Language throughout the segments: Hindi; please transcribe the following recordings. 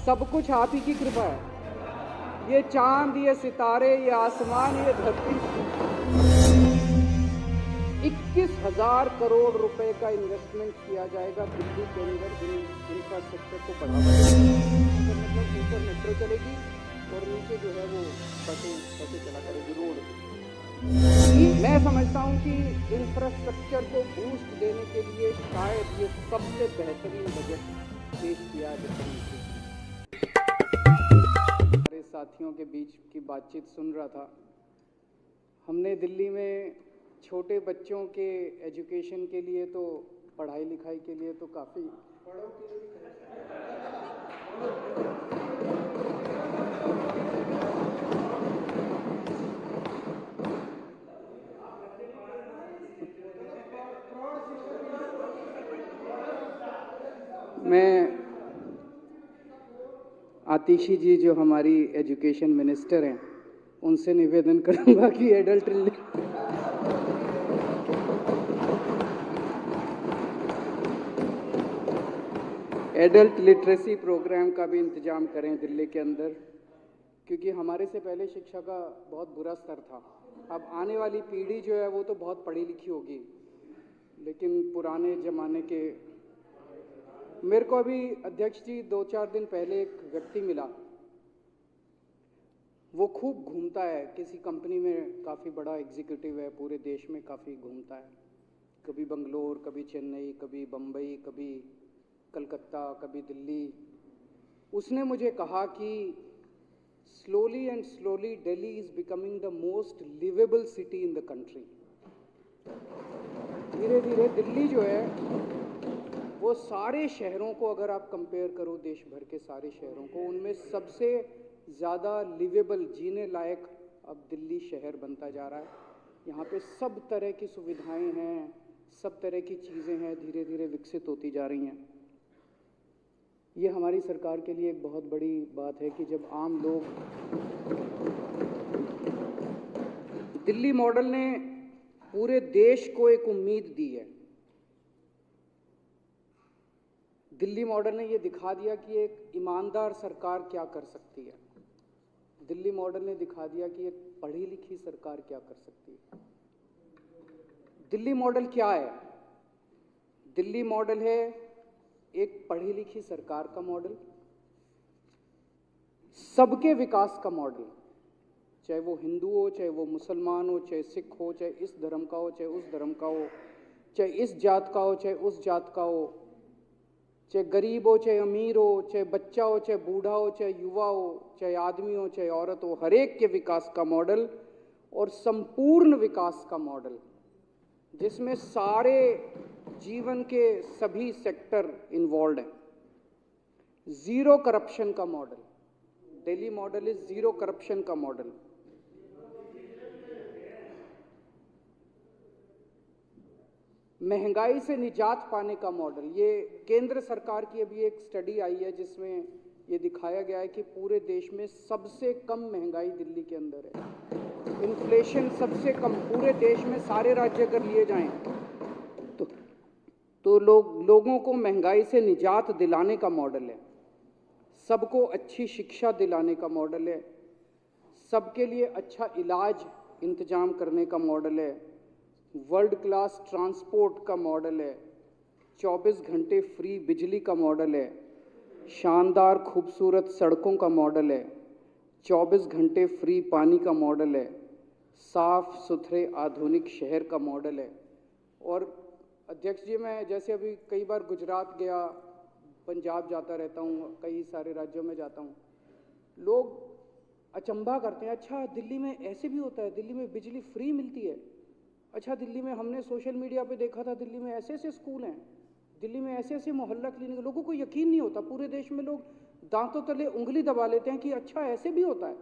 सब कुछ आप ही की कृपा है। ये चांद, ये सितारे, ये आसमान, ये धरती। 21,000 करोड़ रुपए का इन्वेस्टमेंट किया जाएगा दिल्ली के अंदर इंफ्रास्ट्रक्चर को बढ़ावा देने। मतलब ऊपर मेट्रो चलेगी और नीचे जो है वो बसें चला करेगी रोड। मैं समझता हूँ कि इंफ्रास्ट्रक्चर को बूस्ट देने के लिए शायद ये सबसे बेहतरीन बजट पेश किया है। हमारे साथियों के बीच की बातचीत सुन रहा था। हमने दिल्ली में छोटे बच्चों के एजुकेशन के लिए तो पढ़ाई लिखाई के लिए तो काफ़ी मैं आतिशी जी जो हमारी एजुकेशन मिनिस्टर हैं उनसे निवेदन करूंगा कि एडल्ट लिटरेसी प्रोग्राम का भी इंतजाम करें दिल्ली के अंदर, क्योंकि हमारे से पहले शिक्षा का बहुत बुरा स्तर था। अब आने वाली पीढ़ी जो है वो तो बहुत पढ़ी लिखी होगी, लेकिन पुराने ज़माने के मेरे को अभी अध्यक्ष जी 2-4 दिन पहले एक व्यक्ति मिला। वो खूब घूमता है, किसी कंपनी में काफ़ी बड़ा एग्जीक्यूटिव है, पूरे देश में काफ़ी घूमता है, कभी बंगलोर, कभी चेन्नई, कभी बम्बई, कभी कलकत्ता, कभी दिल्ली। उसने मुझे कहा कि slowly and slowly Delhi is becoming the most livable city in the country. धीरे धीरे दिल्ली जो है वो सारे शहरों को अगर आप कंपेयर करो, देश भर के सारे शहरों को, उनमें सबसे ज़्यादा लिवेबल, जीने लायक अब दिल्ली शहर बनता जा रहा है। यहाँ पे सब तरह की सुविधाएं हैं, सब तरह की चीज़ें हैं, धीरे धीरे विकसित होती जा रही हैं। ये हमारी सरकार के लिए एक बहुत बड़ी बात है कि जब आम लोग, दिल्ली मॉडल ने पूरे देश को एक उम्मीद दी है। दिल्ली मॉडल ने ये दिखा दिया कि एक ईमानदार सरकार क्या कर सकती है। दिल्ली मॉडल ने दिखा दिया कि एक पढ़ी लिखी सरकार क्या कर सकती है। दिल्ली मॉडल क्या है? दिल्ली मॉडल है एक पढ़ी लिखी सरकार का मॉडल, सबके विकास का मॉडल, चाहे वो हिंदू हो, चाहे वो मुसलमान हो, चाहे सिख हो, चाहे इस धर्म का हो, चाहे उस धर्म का हो, चाहे इस जात का हो, चाहे उस जात का हो, चाहे गरीब हो, चाहे अमीर हो, चाहे बच्चा हो, चाहे बूढ़ा हो, चाहे युवा हो, चाहे आदमी हो, चाहे औरत हो, हर एक के विकास का मॉडल और संपूर्ण विकास का मॉडल, जिसमें सारे जीवन के सभी सेक्टर इन्वॉल्व हैं। जीरो करप्शन का model, Delhi model is zero corruption का मॉडल। महंगाई से निजात पाने का मॉडल, ये केंद्र सरकार की अभी एक स्टडी आई है जिसमें ये दिखाया गया है कि पूरे देश में सबसे कम महंगाई दिल्ली के अंदर है। इन्फ्लेशन सबसे कम पूरे देश में, सारे राज्य अगर लिए जाएं तो लोगों को महंगाई से निजात दिलाने का मॉडल है। सबको अच्छी शिक्षा दिलाने का मॉडल है, सबके लिए अच्छा इलाज इंतजाम करने का मॉडल है, वर्ल्ड क्लास ट्रांसपोर्ट का मॉडल है, 24 घंटे फ्री बिजली का मॉडल है, शानदार खूबसूरत सड़कों का मॉडल है, 24 घंटे फ्री पानी का मॉडल है, साफ सुथरे आधुनिक शहर का मॉडल है। और अध्यक्ष जी, मैं जैसे अभी कई बार गुजरात गया, पंजाब जाता रहता हूँ, कई सारे राज्यों में जाता हूँ, लोग अचंभा करते हैं, अच्छा दिल्ली में ऐसे भी होता है, दिल्ली में बिजली फ्री मिलती है, अच्छा दिल्ली में हमने सोशल मीडिया पे देखा था, दिल्ली में ऐसे ऐसे स्कूल हैं, दिल्ली में ऐसे ऐसे मोहल्ला क्लिनिक। लोगों को यकीन नहीं होता, पूरे देश में लोग दांतों तले उंगली दबा लेते हैं कि अच्छा ऐसे भी होता है।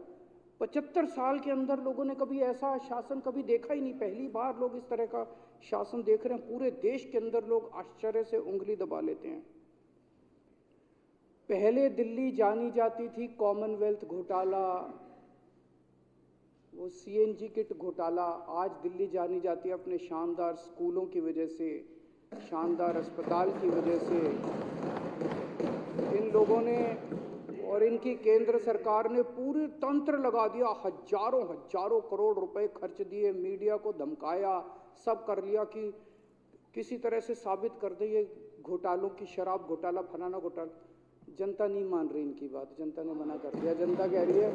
75 साल के अंदर लोगों ने कभी ऐसा शासन कभी देखा ही नहीं, पहली बार लोग इस तरह का शासन देख रहे हैं। पूरे देश के अंदर लोग आश्चर्य से उंगली दबा लेते हैं। पहले दिल्ली जानी जाती थी कॉमनवेल्थ घोटाला, वो सीएनजी किट घोटाला, आज दिल्ली जानी जाती है अपने शानदार स्कूलों की वजह से, शानदार अस्पताल की वजह से। इन लोगों ने और इनकी केंद्र सरकार ने पूरे तंत्र लगा दिया, हजारों हजारों करोड़ रुपए खर्च दिए, मीडिया को धमकाया, सब कर लिया कि किसी तरह से साबित कर दे ये घोटालों की, शराब घोटाला, फलाना घोटाला। जनता नहीं मान रही इनकी बात, जनता ने मना कर दिया। जनता कह रही है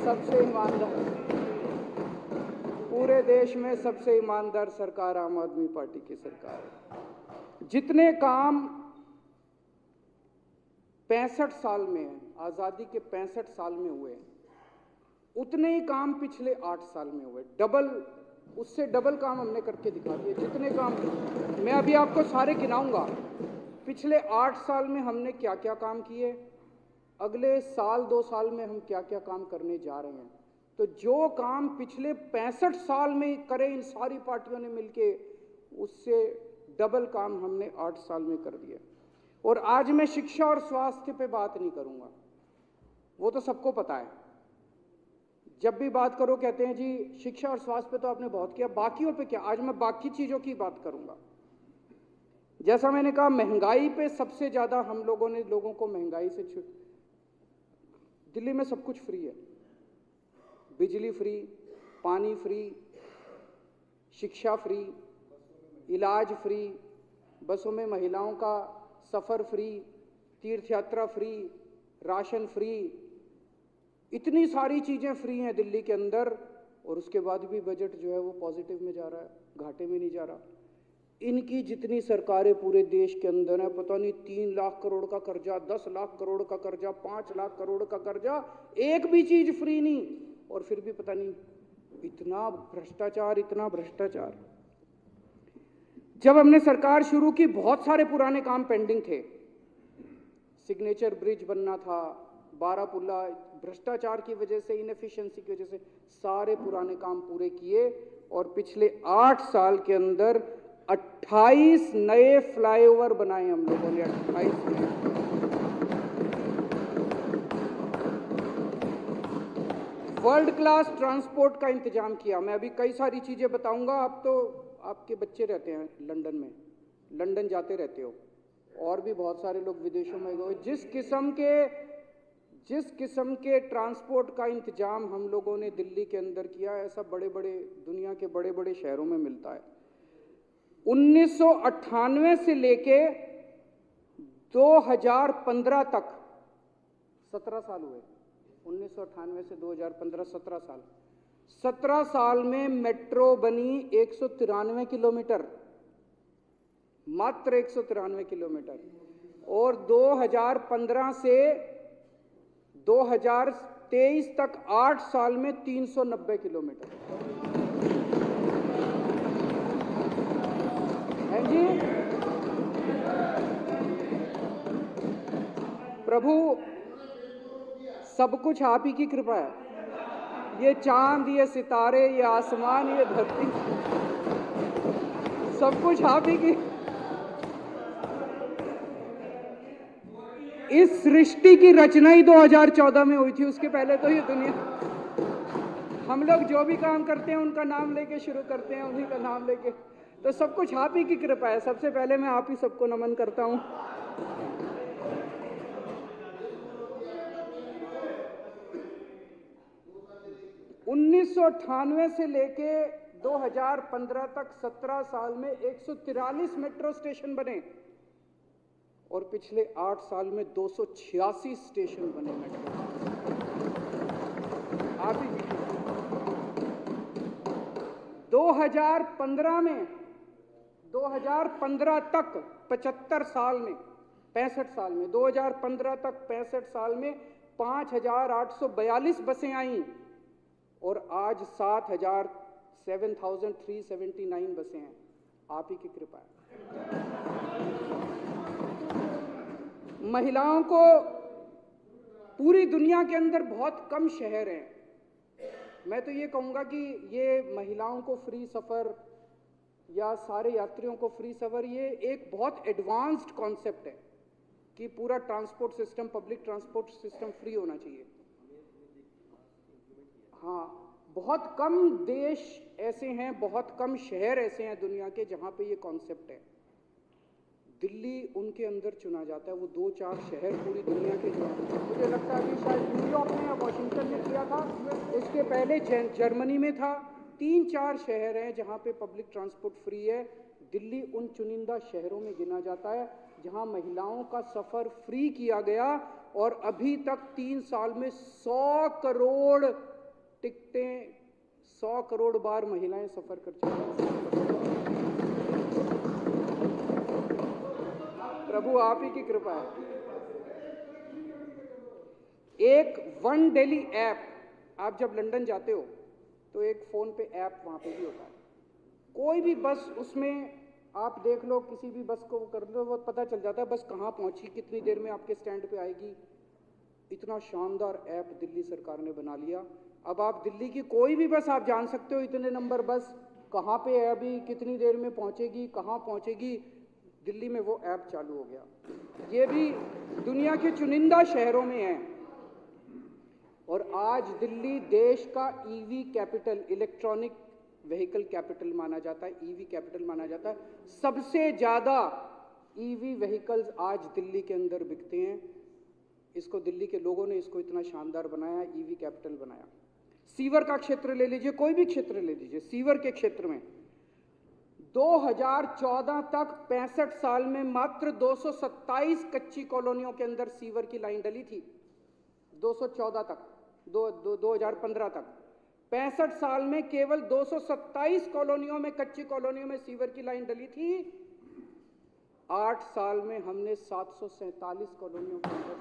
सबसे ईमानदार, पूरे देश में सबसे ईमानदार सरकार आम आदमी पार्टी की सरकार है। जितने काम 65 साल में, आजादी के 65 साल में हुए, उतने ही काम पिछले 8 साल में हुए। डबल, उससे डबल काम हमने करके दिखा दिए। जितने काम मैं अभी आपको सारे गिनाऊंगा, पिछले 8 साल में हमने क्या क्या काम किए, अगले साल 2 साल में हम क्या क्या काम करने जा रहे हैं। तो जो काम पिछले 65 साल में करे इन सारी पार्टियों ने मिलके, उससे डबल काम हमने 8 साल में कर दिया। और आज मैं शिक्षा और स्वास्थ्य पे बात नहीं करूंगा, वो तो सबको पता है। जब भी बात करो कहते हैं जी शिक्षा और स्वास्थ्य पे तो आपने बहुत किया, बाकियों पे क्या। आज मैं बाकी चीजों की बात करूंगा। जैसा मैंने कहा, महंगाई पे सबसे ज्यादा हम लोगों ने लोगों को महंगाई से दिल्ली में सब कुछ फ्री है, बिजली फ्री, पानी फ्री, शिक्षा फ्री, इलाज फ्री, बसों में महिलाओं का सफर फ्री, तीर्थ यात्रा फ्री, राशन फ्री, इतनी सारी चीजें फ्री हैं दिल्ली के अंदर। और उसके बाद भी बजट जो है वो पॉजिटिव में जा रहा है, घाटे में नहीं जा रहा। इनकी जितनी सरकारें पूरे देश के अंदर है, पता नहीं 3 लाख करोड़ का कर्जा, 10 लाख करोड़ का कर्जा, 5 लाख करोड़ का कर्जा, एक भी चीज फ्री नहीं। और फिर भी पता नहीं इतना भ्रष्टाचार, इतना भ्रष्टाचार। जब हमने सरकार शुरू की, बहुत सारे पुराने काम पेंडिंग थे। सिग्नेचर ब्रिज बनना था, बारापुल्ला, भ्रष्टाचार की वजह से, इनएफिशिएंसी की वजह से सारे पुराने काम पूरे किए। और पिछले 8 साल के अंदर 28 नए फ्लाईओवर बनाए हम लोगों ने, 28 नए। वर्ल्ड क्लास ट्रांसपोर्ट का इंतजाम किया। मैं अभी कई सारी चीजें बताऊंगा। आप तो, आपके बच्चे रहते हैं लंदन में, लंदन जाते रहते हो, और भी बहुत सारे लोग विदेशों में गए। जिस किस्म के ट्रांसपोर्ट का इंतजाम हम लोगों ने दिल्ली के अंदर किया, ऐसा बड़े बड़े दुनिया के बड़े बड़े शहरों में मिलता है। 1998 से लेके 2015 तक 17 साल हुए। 1998 से 2015 17 साल। 17 साल में मेट्रो बनी 193 किलोमीटर, मात्र 193 किलोमीटर। और 2015 से 2023 तक 8 साल में 390 किलोमीटर है जी। प्रभु, सब कुछ आप ही की कृपा है। ये चांद, ये सितारे, ये आसमान, ये धरती, सब कुछ आप ही की। इस सृष्टि की रचना ही 2014 में हुई थी, उसके पहले तो ये दुनिया, हम लोग जो भी काम करते हैं उनका नाम लेके शुरू करते हैं, उन्हीं का नाम लेके। तो सब कुछ आप ही की कृपा है। सबसे पहले मैं आप ही सबको नमन करता हूं। उन्नीस से लेके 2015 तक 17 साल में 143 मेट्रो स्टेशन बने। और पिछले 8 साल में 286 स्टेशन बने मेट्रो। आप ही 2015 में, 2015 तक 75 साल में, 65 साल में, 2015 तक 65 साल में 5842 बसें आईं। और आज 7,379 बसें हैं। आप ही की कृपा है। महिलाओं को, पूरी दुनिया के अंदर बहुत कम शहर हैं, मैं तो ये कहूँगा कि ये महिलाओं को फ्री सफ़र या सारे यात्रियों को फ्री सफ़र, ये एक बहुत एडवांस्ड कॉन्सेप्ट है कि पूरा transport system, public transport system free होना चाहिए। हाँ, बहुत कम देश ऐसे हैं, बहुत कम शहर ऐसे हैं दुनिया के जहाँ पे ये कॉन्सेप्ट है। दिल्ली उनके अंदर चुना जाता है। वो 2-4 शहर पूरी दुनिया के जो, मुझे लगता है कि ये पहले जर्मनी में था। 3-4 शहर हैं जहाँ पे पब्लिक ट्रांसपोर्ट फ्री है। दिल्ली उन चुनिंदा शहरों में गिना जाता है जहाँ महिलाओं का सफ़र फ्री किया गया, और अभी तक 3 साल में 100 करोड़ टिकटें, 100 करोड़ बार महिलाएं सफ़र कर चुकी हैं। प्रभु आप ही की कृपा है। एक वन दिल्ली ऐप, आप जब लंदन जाते हो तो एक फ़ोन पे ऐप वहाँ पे भी होता है। कोई भी बस, उसमें आप देख लो, किसी भी बस को कर लो, वो पता चल जाता है बस कहाँ पहुँची, कितनी देर में आपके स्टैंड पे आएगी। इतना शानदार ऐप दिल्ली सरकार ने बना लिया। अब आप दिल्ली की कोई भी बस आप जान सकते हो, इतने नंबर बस कहाँ पे है, अभी कितनी देर में पहुँचेगी, कहाँ पहुँचेगी। दिल्ली में वो ऐप चालू हो गया। ये भी दुनिया के चुनिंदा शहरों में है। और आज दिल्ली देश का EV capital, electronic vehicle capital माना जाता है, ईवी कैपिटल माना जाता है। सबसे ज़्यादा ईवी व्हीकल्स आज दिल्ली के अंदर बिकते हैं। इसको दिल्ली के लोगों ने इसको इतना शानदार बनाया, ईवी कैपिटल बनाया। सीवर का क्षेत्र ले लीजिए, कोई भी क्षेत्र ले लीजिए, सीवर के क्षेत्र में 2014 तक 65 साल में मात्र 227 कच्ची कॉलोनियों के अंदर सीवर की लाइन डली थी। 214 तक, 2015 तक 65 साल में केवल 227 कॉलोनियों में, कच्ची कॉलोनियों में सीवर की लाइन डली थी। 8 साल में हमने 747 कॉलोनियों के अंदर।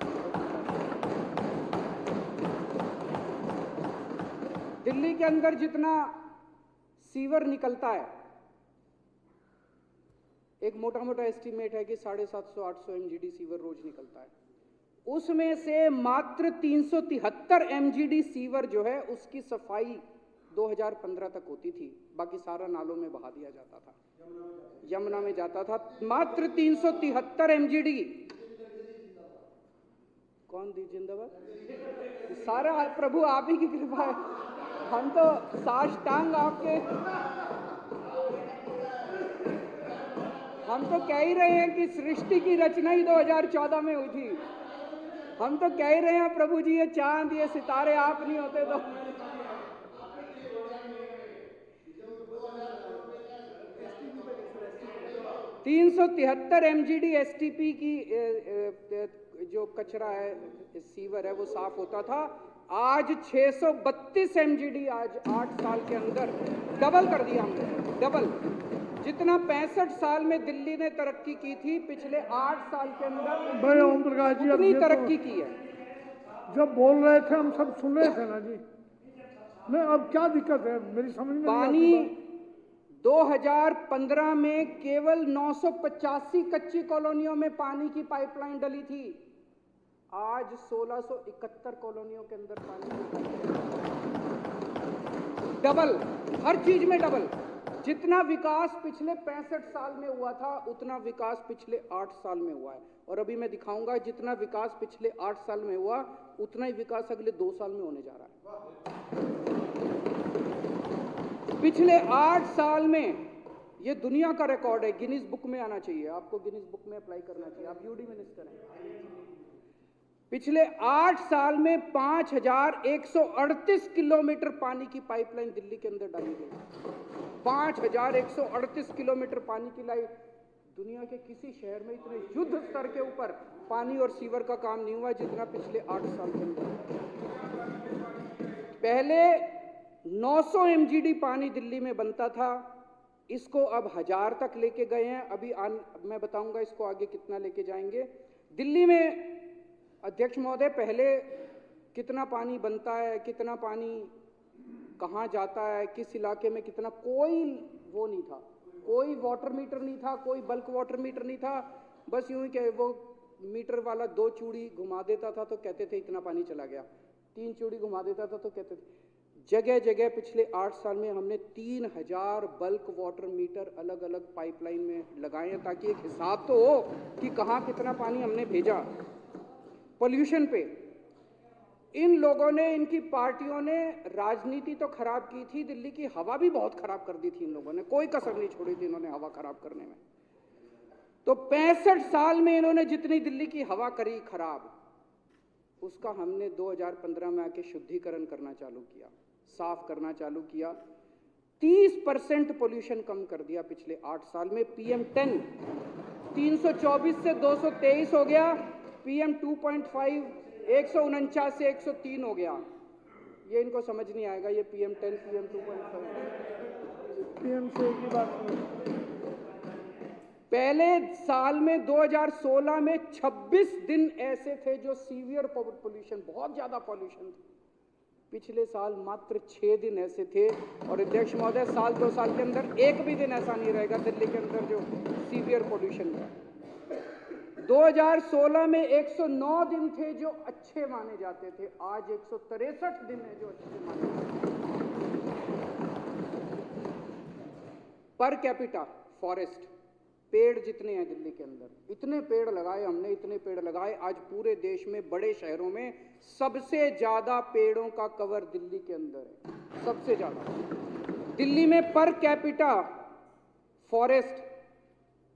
दिल्ली के अंदर जितना सीवर निकलता है, एक मोटा मोटा एस्टीमेट है कि 750-800 MGD सीवर रोज निकलता है। उसमें से मात्र 373 MGD सीवर जो है उसकी सफाई 2015 तक होती थी, बाकी सारा नालों में बहा दिया जाता था, यमुना में जाता था। मात्र 373 MGD। कौन दी जिंदाबाद? सारा प्रभु आप ही की कृपा है। हम तो साष्टांग आपके, हम तो कह ही रहे हैं कि सृष्टि की रचना ही 2014 में हुई थी। हम तो कह ही रहे हैं प्रभु जी, ये चांद ये सितारे आप नहीं होते तो। 373 MGD STP की जो कचरा है, सीवर है, वो साफ होता था। आज 632 MGD, आज 8 साल के अंदर डबल कर दिया हमने, डबल। जितना 65 साल में दिल्ली ने तरक्की की थी, पिछले 8 साल के अंदर भाई ओम प्रकाश जी उतनी तरक्की की है। जब बोल रहे थे हम सब सुन रहे थे ना जी। नहीं, अब क्या दिक्कत है मेरी समझ में नहीं पानी आती। 2015 में केवल 985 कच्ची कॉलोनियों में पानी की पाइपलाइन डली थी। आज 1671 कॉलोनियों के अंदर पानी की, डबल, हर चीज में डबल। जितना विकास पिछले 65 साल में हुआ था, उतना विकास पिछले 8 साल में हुआ है। और अभी मैं दिखाऊंगा, जितना विकास पिछले 8 साल में हुआ, उतना ही विकास अगले 2 साल में होने जा रहा है। पिछले 8 साल में ये दुनिया का रिकॉर्ड है, गिनीज बुक में आना चाहिए। आपको गिनीज बुक में अप्लाई करना चाहिए, आप यूडी मिनिस्टर हैं। पिछले 8 साल में 5138 किलोमीटर पानी की पाइपलाइन दिल्ली के अंदर डाली गई। 5138 किलोमीटर पानी की लाइन। दुनिया के किसी शहर में इतने युद्ध स्तर के ऊपर पानी और सीवर का काम नहीं हुआ जितना पिछले 8 साल के अंदर। पहले 900 MGD पानी दिल्ली में बनता था, इसको अब 1000 तक लेके गए हैं। अभी मैं बताऊंगा इसको आगे कितना लेके जाएंगे। दिल्ली में अध्यक्ष महोदय, पहले कितना पानी बनता है, कितना पानी कहाँ जाता है, किस इलाके में कितना, कोई वो नहीं था, कोई वाटर मीटर नहीं था, कोई बल्क वाटर मीटर नहीं था। बस यूं ही कि वो मीटर वाला 2 चूड़ी घुमा देता था तो कहते थे इतना पानी चला गया, 3 चूड़ी घुमा देता था तो कहते थे। जगह जगह पिछले 8 साल में हमने 3000 बल्क वाटर मीटर अलग अलग पाइपलाइन में लगाए हैं, ताकि एक हिसाब तो हो कि कहाँ कितना पानी हमने भेजा। पोल्यूशन पे इन लोगों ने, इनकी पार्टियों ने राजनीति तो खराब की थी, दिल्ली की हवा भी बहुत खराब कर दी थी इन लोगों ने, कोई कसर नहीं छोड़ी थी इन्होंने हवा खराब करने में। तो 65 साल में इन्होंने जितनी दिल्ली की हवा करी खराब, उसका हमने 2015 में आके शुद्धिकरण करना चालू किया। साफ करना चालू किया। 30% पोल्यूशन कम कर दिया पिछले 8 साल में। PM10 324 से 223 हो गया। PM 2.5 149 से 103 हो गया। ये इनको समझ नहीं आएगा, ये PM10 PM 2.5 PM से एक ही बात। पहले साल में 2016 में 26 दिन ऐसे थे जो सीवियर पोल्यूशन, बहुत ज्यादा पोल्यूशन थे। पिछले साल मात्र 6 दिन ऐसे थे। और अध्यक्ष महोदय, साल 2 साल के अंदर एक भी दिन ऐसा नहीं रहेगा दिल्ली के अंदर जो सीवियर पोल्यूशन है। 2016 में 109 दिन थे जो अच्छे माने जाते थे, आज 163 दिन है जो अच्छे माने जाते हैं। पर कैपिटा फॉरेस्ट, पेड़ जितने हैं दिल्ली के अंदर, इतने पेड़ लगाए हमने, इतने पेड़ लगाए। आज पूरे देश में बड़े शहरों में सबसे ज्यादा पेड़ों का कवर दिल्ली के अंदर है, सबसे ज्यादा। दिल्ली में per capita forest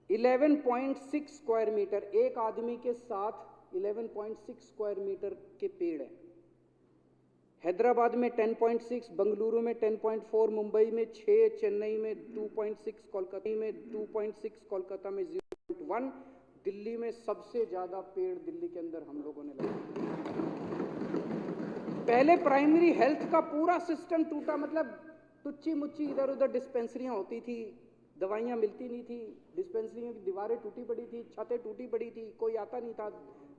11.6 square metre, एक आदमी के साथ 11.6 स्क्वायर मीटर के पेड़ है। हैदराबाद में 10.6, बेंगलुरु में 10.4, मुंबई में 6, चेन्नई में 2.6, कोलकाता में 2.6, कोलकाता में 0.1। दिल्ली में सबसे ज्यादा पेड़ दिल्ली के अंदर हम लोगों ने लगाए। पहले प्राइमरी हेल्थ का पूरा सिस्टम टूटा, मतलब टुच्ची मुच्ची इधर उधर डिस्पेंसरियां होती थी, दवाइयां मिलती नहीं थी, डिस्पेंसरियों की दीवारें टूटी पड़ी थी, छतें टूटी पड़ी थी, कोई आता नहीं था,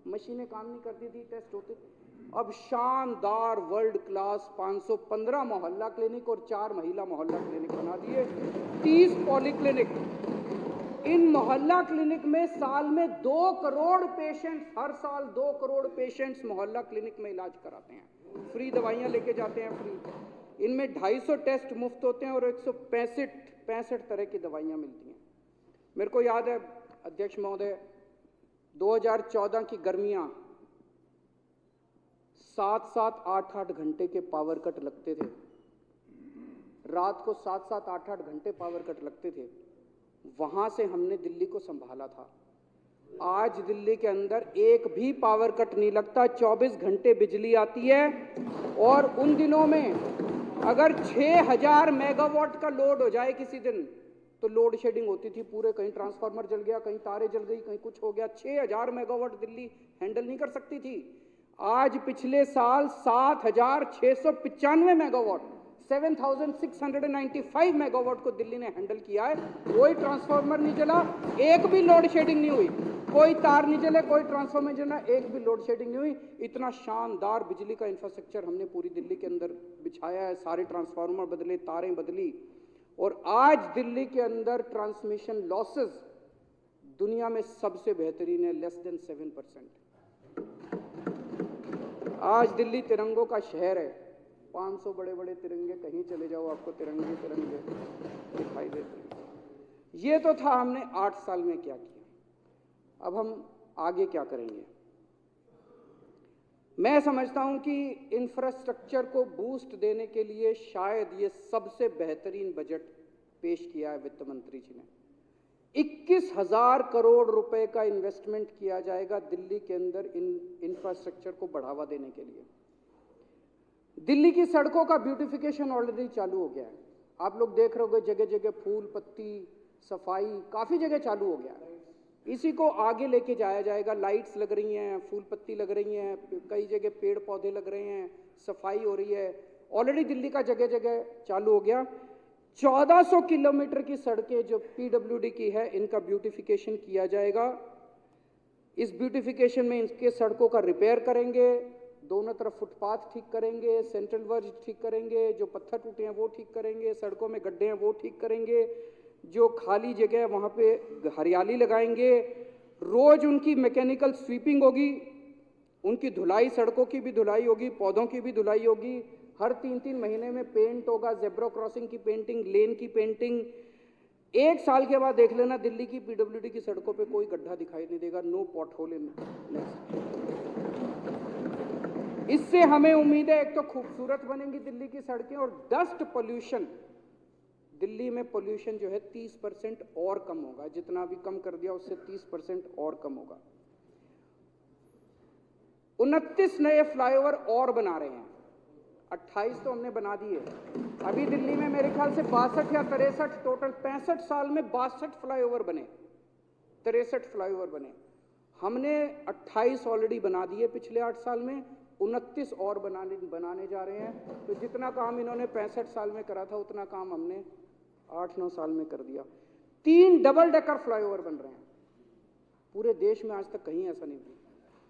मशीनें काम नहीं करती थी, टेस्ट होते। अब शानदार वर्ल्ड क्लास 515 मोहल्ला क्लिनिक और 4 महिला मोहल्ला क्लिनिक बना दिए, 30 पॉलीक्लिनिक। इन मोहल्ला क्लिनिक में साल में 2 करोड़ पेशेंट्स, हर साल 2 करोड़ पेशेंट्स मोहल्ला क्लिनिक में इलाज कराते हैं, फ्री दवाइयां लेके जाते हैं, फ्री। इनमें 250 टेस्ट मुफ्त होते हैं और 165 तरह की दवाइयां मिलती हैं। मेरे को याद है अध्यक्ष महोदय, 2014 की गर्मियां, 7-7, 8-8 घंटे के पावर कट लगते थे। रात को 7-7, 8-8 घंटे पावर कट लगते थे। वहां से हमने दिल्ली को संभाला था। आज दिल्ली के अंदर एक भी पावर कट नहीं लगता, 24 घंटे बिजली आती है। और उन दिनों में अगर 6000 मेगावाट का लोड हो जाए किसी दिन, तो लोड शेडिंग होती थी पूरे, कहीं ट्रांसफार्मर जल गया, कहीं तारें जल गई, कहीं कुछ हो गया। 6000 मेगावाट दिल्ली हैंडल नहीं कर सकती थी। आज पिछले साल 7695 मेगावाट, 7695 मेगावाट को दिल्ली ने हैंडल किया है। कोई ट्रांसफार्मर नहीं जला, एक भी लोड शेडिंग नहीं हुई, कोई तार नहीं जले, कोई ट्रांसफार्मर जला, एक भी लोड शेडिंग नहीं हुई। इतना शानदार बिजली का इंफ्रास्ट्रक्चर हमने पूरी दिल्ली के अंदर बिछाया है, सारे ट्रांसफार्मर बदले, तारें बदली। और आज दिल्ली के अंदर ट्रांसमिशन लॉसेस दुनिया में सबसे बेहतरीन है, लेस देन 7%। आज दिल्ली तिरंगों का शहर है, 500 बड़े बड़े तिरंगे, कहीं चले जाओ आपको तिरंगे तिरंगे दिखाई देते हैं। ये तो था हमने 8 साल में क्या किया। अब हम आगे क्या करेंगे। मैं समझता हूं कि इंफ्रास्ट्रक्चर को बूस्ट देने के लिए शायद ये सबसे बेहतरीन बजट पेश किया है वित्त मंत्री जी ने। 21,000 करोड़ रुपए का इन्वेस्टमेंट किया जाएगा दिल्ली के अंदर इंफ्रास्ट्रक्चर को बढ़ावा देने के लिए। दिल्ली की सड़कों का ब्यूटिफिकेशन ऑलरेडी चालू हो गया है। आप लोग देख रहे होंगे जगह जगह फूल पत्ती सफाई काफी जगह चालू हो गया है। इसी को आगे लेके जाया जाएगा। लाइट्स लग रही हैं, फूल पत्ती लग रही हैं, कई जगह पेड़ पौधे लग रहे हैं, सफाई हो रही है। ऑलरेडी दिल्ली का जगह जगह चालू हो गया। 1400 किलोमीटर की सड़कें जो PWD की है, इनका ब्यूटिफिकेशन किया जाएगा। इस ब्यूटिफिकेशन में इनके सड़कों का रिपेयर करेंगे, दोनों तरफ फुटपाथ ठीक करेंगे, सेंट्रल वर्ज ठीक करेंगे, जो पत्थर टूटे हैं वो ठीक करेंगे, सड़कों में गड्ढे हैं वो ठीक करेंगे, जो खाली जगह है वहाँ पे हरियाली लगाएंगे। रोज उनकी मैकेनिकल स्वीपिंग होगी, उनकी धुलाई, सड़कों की भी धुलाई होगी, पौधों की भी धुलाई होगी। हर 3-3 महीने में पेंट होगा, जेब्रा क्रॉसिंग की पेंटिंग, लेन की पेंटिंग। 1 साल के बाद देख लेना दिल्ली की PWD की सड़कों पे कोई गड्ढा दिखाई नहीं देगा, no pothole in next. इससे हमें उम्मीद है एक तो खूबसूरत बनेंगी दिल्ली की सड़कें, और डस्ट पोल्यूशन, दिल्ली में पोल्यूशन जो है 30% और कम होगा। जितना भी कम कर दिया उससे 30% और कम होगा। 29 नए फ्लाईओवर और बना रहे हैं। 28 तो हमने बना दिए। अभी दिल्ली में मेरे ख्याल से 62 या 63, टोटल 65 साल में 62 फ्लाईओवर बने, 63 फ्लाईओवर बने। हमने 28 ऑलरेडी बना दिए पिछले 8 साल में, 29 और बनाने जा रहे हैं। तो जितना काम इन्होंने 65 साल में करा था उतना काम हमने 8-9 साल में कर दिया। 3 डबल डेकर फ्लाईओवर बन रहे हैं। पूरे देश में आज तक कहीं ऐसा नहीं हुआ।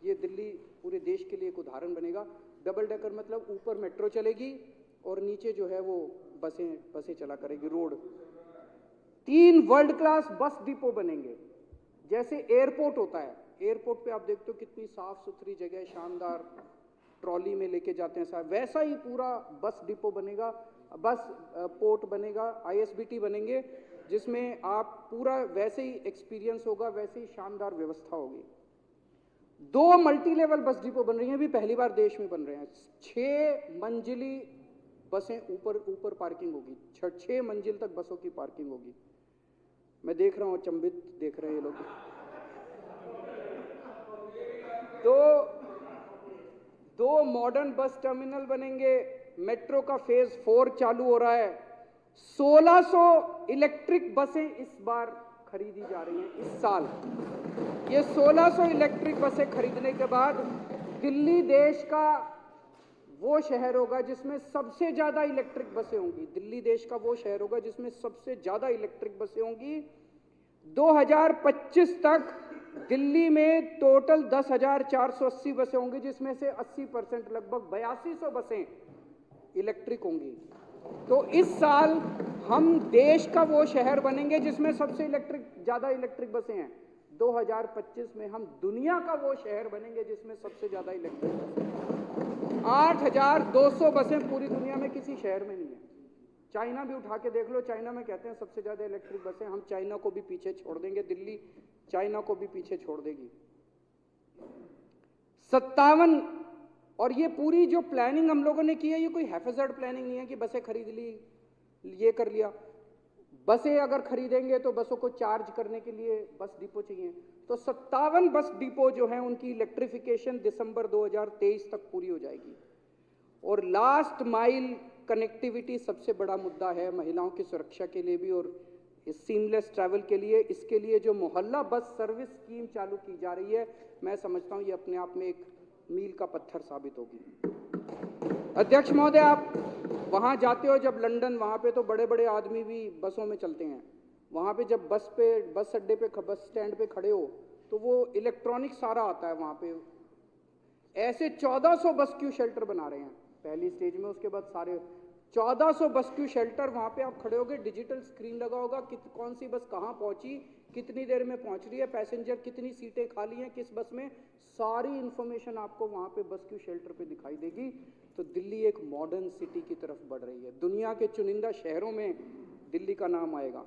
ये दिल्ली पूरे देश के लिए एक उदाहरण बनेगा। डबल डेकर मतलब ऊपर मेट्रो चलेगी और नीचे जो है वो बसें चला करेगी road. 3 world class bus depot बनेंगे। जैसे एयरपोर्ट होता है, एयरपोर्ट पे आप देखते हो कितनी साफ सुथरी जगह, शानदार, ट्रॉली में लेके जाते हैं साहब, वैसा ही पूरा बस डिपो बनेगा, बस पोर्ट बनेगा, ISBT बनेंगे, जिसमें आप पूरा वैसे ही एक्सपीरियंस होगा, वैसे ही शानदार व्यवस्था होगी। 2 मल्टी लेवल बस डिपो बन रही हैं, अभी पहली बार देश में बन रहे हैं। 6 मंजिली बसें ऊपर पार्किंग होगी, 6 मंजिल तक बसों की पार्किंग होगी। मैं देख रहा हूँ, अचंभित देख रहे हैं ये लोग। तो 2 मॉडर्न बस टर्मिनल बनेंगे। मेट्रो का फेज 4 चालू हो रहा है। 1600 इलेक्ट्रिक बसें इस बार खरीदी जा रही हैं इस साल। ये 1600 इलेक्ट्रिक बसें खरीदने के बाद दिल्ली देश का वो शहर होगा जिसमें सबसे ज्यादा इलेक्ट्रिक बसें होंगी। दिल्ली देश का वो शहर होगा जिसमें सबसे ज्यादा इलेक्ट्रिक बसें होंगी। 2025 तक दिल्ली में टोटल 10,480 बसें होंगी, जिसमें से 80% लगभग 8200 बसें इलेक्ट्रिक होंगी। तो इस साल हम देश का वो शहर बनेंगे जिसमें सबसे ज्यादा इलेक्ट्रिक बसें हैं। 2025 में हम दुनिया का वो शहर बनेंगे जिसमें सबसे ज्यादा इलेक्ट्रिक बसें हैं। 8,200 बसें पूरी दुनिया में किसी शहर में नहीं है। चाइना भी उठा के देख लो, चाइना में कहते हैं सबसे ज्यादा इलेक्ट्रिक बसें। हम चाइना को भी पीछे छोड़ देंगे, दिल्ली चाइना को भी पीछे छोड़ देगी। 57, और ये पूरी जो प्लानिंग हम लोगों ने की है, ये कोई हैफेजर्ड प्लानिंग नहीं है कि बसें खरीद ली, ये कर लिया। बसें अगर खरीदेंगे तो बसों को चार्ज करने के लिए बस डिपो चाहिए। तो 57 बस डिपो जो हैं उनकी इलेक्ट्रिफिकेशन दिसंबर 2023 तक पूरी हो जाएगी। और लास्ट माइल कनेक्टिविटी सबसे बड़ा मुद्दा है महिलाओं की सुरक्षा के लिए भी और सीमलेस ट्रैवल के लिए। इसके लिए जो मोहल्ला बस सर्विस स्कीम चालू की जा रही है, मैं समझता हूं ये अपने आप में एक मील का पत्थर साबित होगी। अध्यक्ष महोदय, आप वहां जाते हो जब लंदन, वहां पे तो बड़े बड़े आदमी भी बसों में चलते हैं। वहां पे जब बस अड्डे पे, बस स्टैंड पे खड़े हो तो वो इलेक्ट्रॉनिक सारा आता है वहां पे। ऐसे 1400 बस्क्यू शेल्टर बना रहे हैं पहली स्टेज में, उसके बाद सारे 1400 बस्क्यू शेल्टर। वहां पे आप खड़े होगे, डिजिटल स्क्रीन लगा होगा कि कौन सी बस कहां पहुंची, कितनी देर में पहुंच रही है, पैसेंजर कितनी सीटें खाली हैं किस बस में, सारी इंफॉर्मेशन आपको वहां पे बस्क्यू शेल्टर पे दिखाई देगी। तो दिल्ली एक मॉडर्न सिटी की तरफ बढ़ रही है। दुनिया के चुनिंदा शहरों में दिल्ली का नाम आएगा।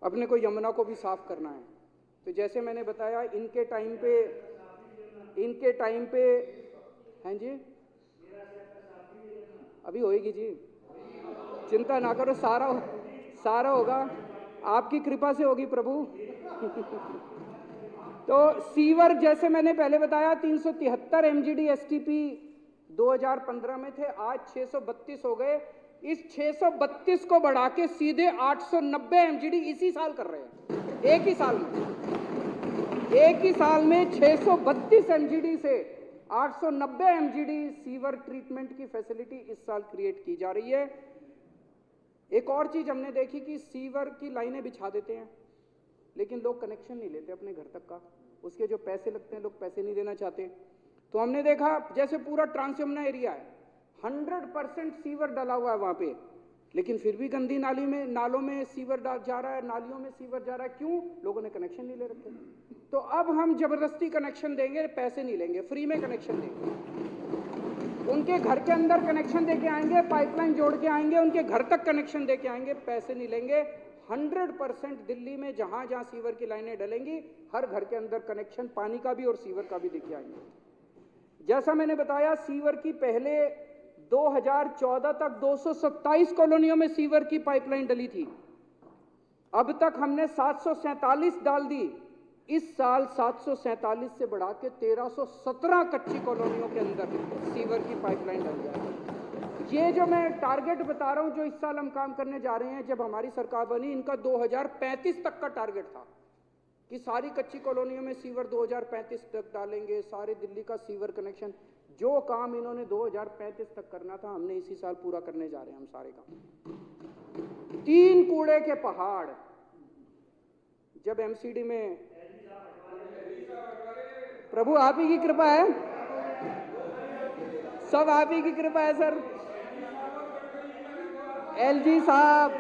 अपने को यमुना को भी साफ करना है। तो जैसे मैंने बताया, इनके टाइम पे हैं जी, अभी होएगी जी, चिंता ना करो, सारा होगा, आपकी कृपा से होगी प्रभु। तो सीवर, जैसे मैंने पहले बताया, 373 MGD STP 2015 में थे, आज 632 हो गए। इस 632 को बढ़ा के सीधे 890 MGD इसी साल कर रहे हैं। एक ही साल में 632 MGD से 890 MGD सीवर ट्रीटमेंट की फैसिलिटी इस साल क्रिएट की जा रही है। एक और चीज हमने देखी कि सीवर की लाइनें बिछा देते हैं लेकिन लोग कनेक्शन नहीं लेते अपने घर तक का। उसके जो पैसे लगते हैं, लोग पैसे नहीं देना चाहते। तो हमने देखा जैसे पूरा ट्रांस यमुना एरिया है, 100% सीवर डला हुआ है वहां पे, लेकिन फिर भी गंदी नालों में सीवर जा रहा है, नालियों में सीवर जा रहा है। क्यों? लोगों ने कनेक्शन नहीं ले रखे। तो अब हम जबरदस्ती कनेक्शन देंगे, पैसे नहीं लेंगे, फ्री में कनेक्शन देंगे। उनके घर के अंदर कनेक्शन देके आएंगे, पाइपलाइन जोड़ के आएंगे, उनके घर तक कनेक्शन देके आएंगे, पैसे नहीं लेंगे। 100% दिल्ली में जहां जहां सीवर की लाइनें डलेंगी, हर घर के अंदर कनेक्शन पानी का भी और सीवर का भी देके आएंगे। जैसा मैंने बताया, सीवर की पहले 2014 तक 227 कॉलोनियों में सीवर की पाइपलाइन डली थी। अब तक हमने 747 डाल दी। इस साल 747 से बढ़ा के 1317 कच्ची कॉलोनियों के अंदर सीवर की पाइपलाइन डल जाएगी। ये जो मैं टारगेट बता रहा हूं, जो इस साल हम काम करने जा रहे हैं, जब हमारी सरकार बनी, इनका 2035 तक का टारगेट था कि सारी कच्ची कॉलोनियों में सीवर 2035 तक डालेंगे, सारे दिल्ली का सीवर कनेक्शन। जो काम इन्होंने 2035 तक करना था, हमने इसी साल पूरा करने जा रहे हैं हम सारे काम। 3 कूड़े के पहाड़ जब एमसीडी में, प्रभु आप ही की कृपा है, सब आप ही की कृपा है सर। एलजी साहब,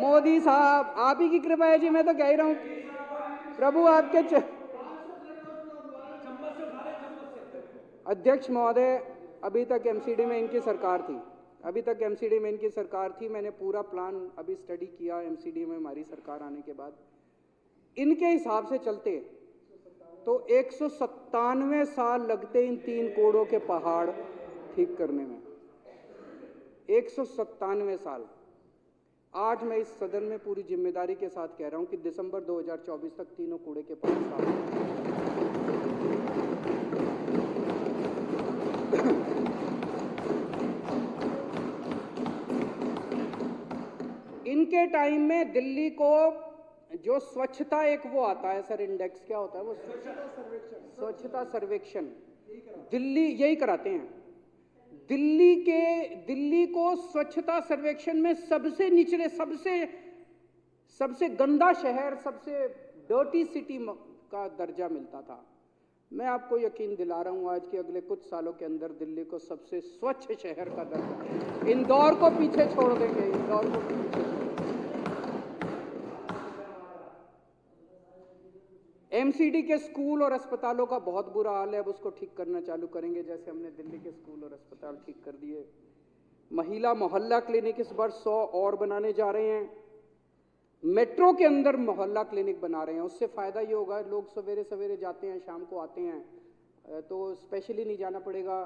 मोदी साहब, आप ही की कृपा है जी, मैं तो कह ही रहा हूं प्रभु आपके अध्यक्ष महोदय, अभी तक एमसीडी में इनकी सरकार थी, अभी तक एमसीडी में इनकी सरकार थी। मैंने पूरा प्लान अभी स्टडी किया एमसीडी में हमारी सरकार आने के बाद। इनके हिसाब से चलते तो 197 साल लगते इन 3 कूड़ों के पहाड़ ठीक करने में, 197 साल। आज मैं इस सदन में पूरी जिम्मेदारी के साथ कह रहा हूं कि दिसंबर 2024 तक तीनों कूड़े के पहाड़ साफ। इनके टाइम में दिल्ली को जो स्वच्छता, एक वो आता है सर इंडेक्स, क्या होता है वो, स्वच्छता सर्वेक्षण, दिल्ली यही कराते हैं। दिल्ली को स्वच्छता सर्वेक्षण में सबसे निचले, सबसे गंदा शहर, सबसे डर्टी सिटी का दर्जा मिलता था। मैं आपको यकीन दिला रहा हूं आज कि अगले कुछ सालों के अंदर दिल्ली को सबसे स्वच्छ शहर का दर्जा, इंदौर को पीछे छोड़ देंगे, इंदौर को पीछे। एमसीडी के स्कूल और अस्पतालों का बहुत बुरा हाल है, अब उसको ठीक करना चालू करेंगे, जैसे हमने दिल्ली के स्कूल और अस्पताल ठीक कर दिए। महिला मोहल्ला क्लिनिक इस बार 100 और बनाने जा रहे हैं। मेट्रो के अंदर मोहल्ला क्लिनिक बना रहे हैं, उससे फ़ायदा ये होगा, लोग सवेरे सवेरे जाते हैं, शाम को आते हैं, तो स्पेशली नहीं जाना पड़ेगा।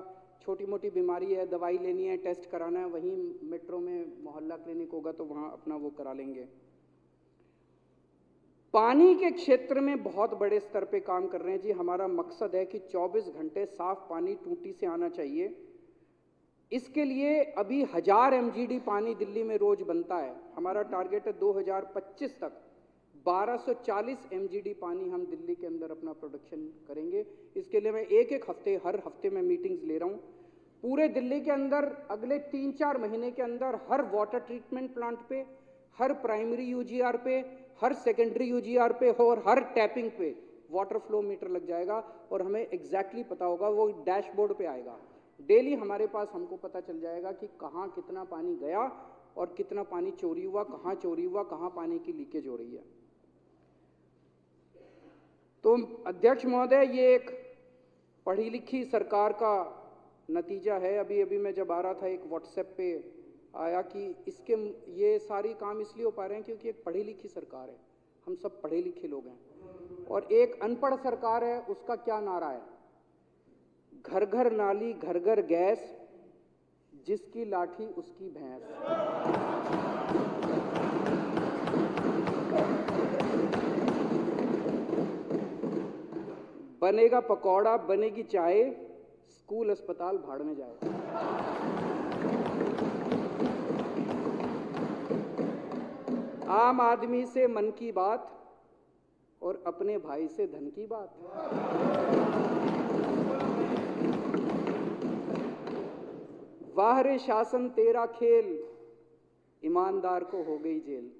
छोटी मोटी बीमारी है, दवाई लेनी है, टेस्ट कराना है, वहीं मेट्रो में मोहल्ला क्लिनिक होगा तो वहाँ अपना वो करा लेंगे। पानी के क्षेत्र में बहुत बड़े स्तर पे काम कर रहे हैं जी। हमारा मकसद है कि 24 घंटे साफ पानी टूटी से आना चाहिए। इसके लिए अभी 1000 MGD पानी दिल्ली में रोज बनता है। हमारा टारगेट है 2025 तक 1240 MGD पानी हम दिल्ली के अंदर अपना प्रोडक्शन करेंगे। इसके लिए मैं एक हफ्ते, हर हफ्ते में मीटिंग्स ले रहा हूँ। पूरे दिल्ली के अंदर अगले 3-4 महीने के अंदर हर वाटर ट्रीटमेंट प्लांट पे, हर प्राइमरी UGR पे, हर सेकेंडरी UGR पे और हर टैपिंग पे वाटर फ्लो मीटर लग जाएगा और हमें एग्जैक्टली पता होगा, वो डैशबोर्ड पे आएगा। डेली हमारे पास हमको पता चल जाएगा कि कहाँ कितना पानी गया और कितना पानी चोरी हुआ, कहाँ पानी की लीकेज हो रही है। तो अध्यक्ष महोदय, ये एक पढ़ी लिखी सरकार का नतीजा है। अभी मैं जब आ रहा था, एक व्हाट्सएप पे आया कि इसके ये सारी काम इसलिए हो पा रहे हैं क्योंकि एक पढ़ी लिखी सरकार है, हम सब पढ़े लिखे लोग हैं। और एक अनपढ़ सरकार है, उसका क्या नारा है, घर घर नाली घर घर गैस, जिसकी लाठी उसकी भैंस। बनेगा पकौड़ा, बनेगी चाय, स्कूल अस्पताल भाड़ में जाए। आम आदमी से मन की बात और अपने भाई से धन की बात। वाह रे शासन तेरा खेल, ईमानदार को हो गई जेल।